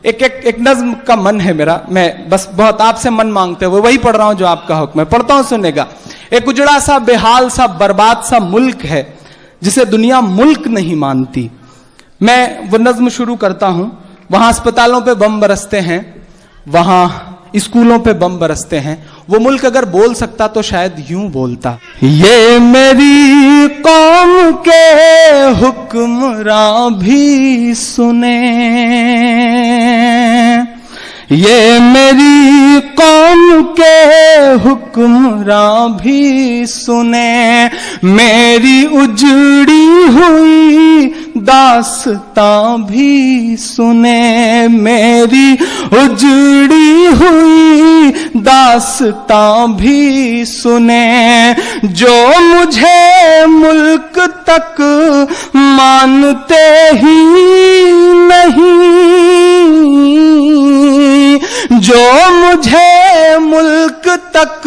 एक नज्म का मन है मेरा, मैं बस बहुत आपसे मन मांगते हुए वही पढ़ रहा हूं जो आपका हुक्म है, पढ़ता हूं सुनेगा। एक उजड़ा सा बेहाल सा बर्बाद सा मुल्क है जिसे दुनिया मुल्क नहीं मानती। मैं वो नज्म शुरू करता हूं। वहां अस्पतालों पे बम बरसते हैं, वहां स्कूलों पे बम बरसते हैं। वो मुल्क अगर बोल सकता तो शायद यूं बोलता, ये मेरी कौम के हुक्मरां भी सुने, ये मेरी कौम के हुक्मरां भी सुने, मेरी उजड़ी हुई दास्तां भी सुने, मेरी उजड़ी हुई दास्तां भी सुने, जो मुझे मुल्क तक मानते ही नहीं, जो मुझे मुल्क तक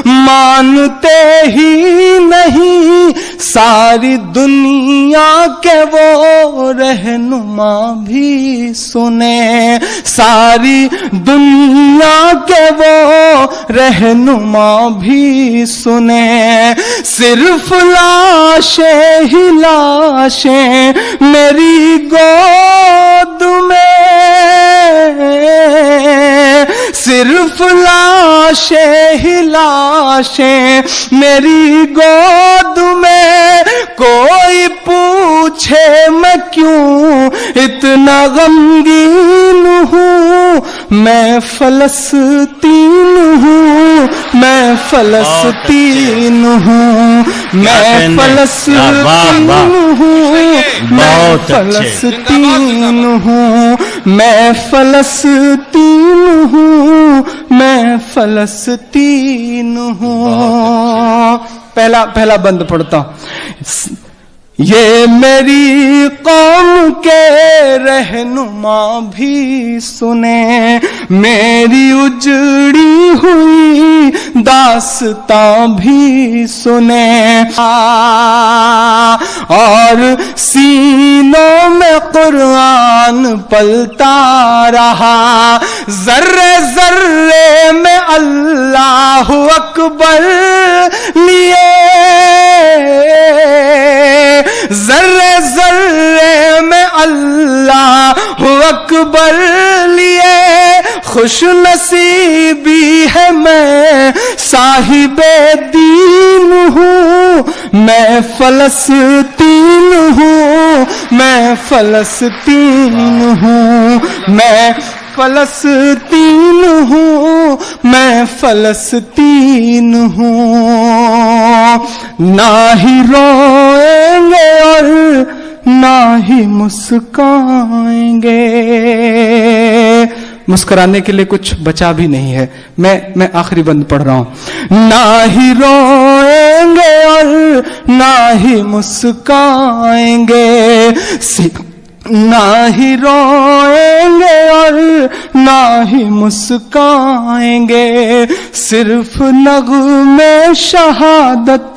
मानते ही नहीं, सारी दुनिया के वो रहनुमा भी सुने, सारी दुनिया के वो रहनुमा भी सुने, सिर्फ लाशें ही लाशें मेरी गोद में, सिर्फ लाशें ही लाशें मेरी गोद में, कोई पूछे मैं क्यों इतना गमगीन हूँ, मैं फलस्तीन हूँ, मैं फलस्तीन हूँ, मैं फलस्तीन हूँ, मैं फलस्तीन हूँ, मैं फलस्तीन हूँ, मैं फलस्तीन हूँ। पहला बंद पढ़ता हूं। ये मेरी कौम के रहनुमा भी सुने, मेरी उजड़ी हुई दास्तां भी सुने, और सीनों में कुरान पलता रहा, जर्रे जर्रे में अल्लाह अकबर लिए, जर्रे जर्रे में अल्लाह अकबर लिए, खुश नसीबी है मैं साहिबे दीन हूँ, मैं फलस्तीन हूँ, मैं फलस्तीन हूँ, मैं फलस्तीन हूँ, मैं फलस्तीन हूँ। ना ही रोएंगे और ना ही मुस्काएंगे, मुस्कुराने के लिए कुछ बचा भी नहीं है। मैं आखिरी बंद पढ़ रहा हूं। ना ही रोएंगे और ना ही मुस्काएंगे, ना ही रोएंगे और ना ही मुस्काएंगे, सिर्फ नग़्मे शहादत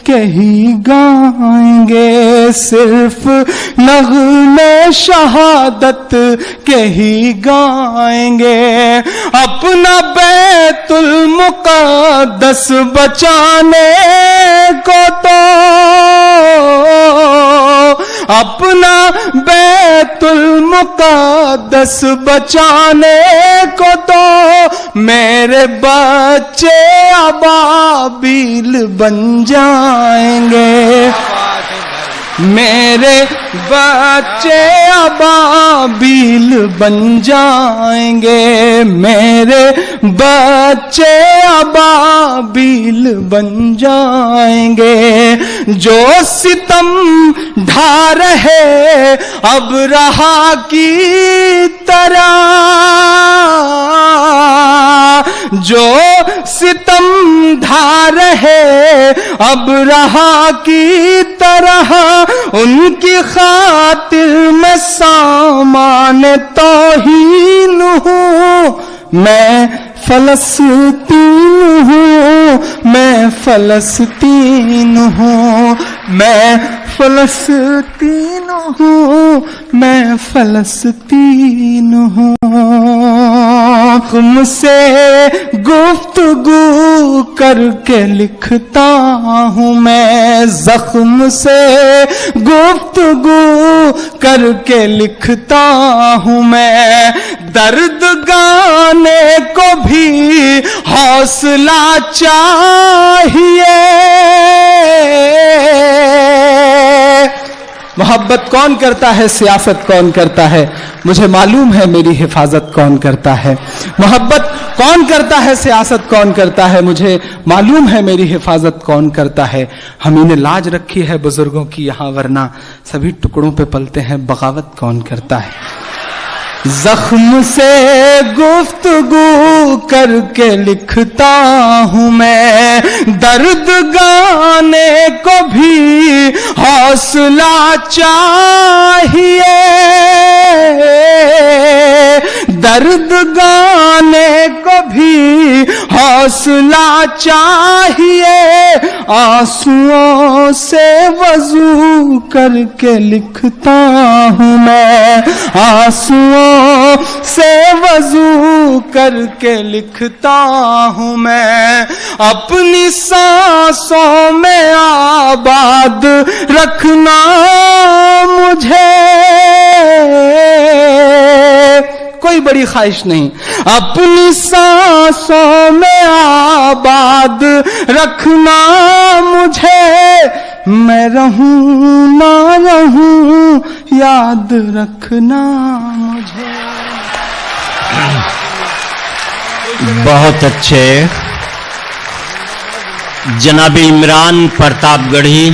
के ही गाएंगे, सिर्फ नग़्मे शहादत के ही गाएंगे, अपना बैतुल मुक़द्दस बचाने को तो, अपना बैतुल मुक़द्दस बचाने को तो मेरे बच्चे अबाबील बन जाएंगे, मेरे बच्चे अबाबील बन जाएंगे, मेरे बच्चे अबाबील बन जाएंगे, जो सितम ढा रहे अब रहा की तरह, जो सितम ढा रहे अब रहा की तरह, उनकी खातिर मैं सामान तौहीन हूँ, मैं फलस्तीन हूँ, मैं फलस्तीन हूँ, मैं फलस्तीन हूँ, मैं फलस्तीन हूँ। तुमसे गुफ्तगू करके लिखता हूँ मैं, जख्म से गुफ्तगू करके लिखता हूँ मैं। दर्द गाने को भी हौसला चाहिए। मोहब्बत कौन करता है, सियासत कौन करता है, मुझे मालूम है मेरी हिफाजत कौन करता है। मोहब्बत कौन करता है, सियासत कौन करता है, मुझे मालूम है मेरी हिफाजत कौन करता है। हम इन्हें लाज रखी है बुजुर्गों की यहाँ, वरना सभी टुकड़ों पे पलते हैं, बगावत कौन करता है। जख्म से गुफ्तगू करके लिखता हूँ मैं, दर्द गाने को भी हौसला चाहिए। दर्द गाने को भी हौसला चाहिए। आंसुओं से वजू करके लिखता हूँ मैं, आंसुओं से वजू करके लिखता हूँ मैं। अपनी सांसों में आबाद रखना मुझे, कोई बड़ी ख्वाहिश नहीं। अपनी सांसों में आबाद रखना मुझे, मैं रहूं ना रहूं याद रखना मुझे। बहुत अच्छे। जनाब इमरान प्रतापगढ़ी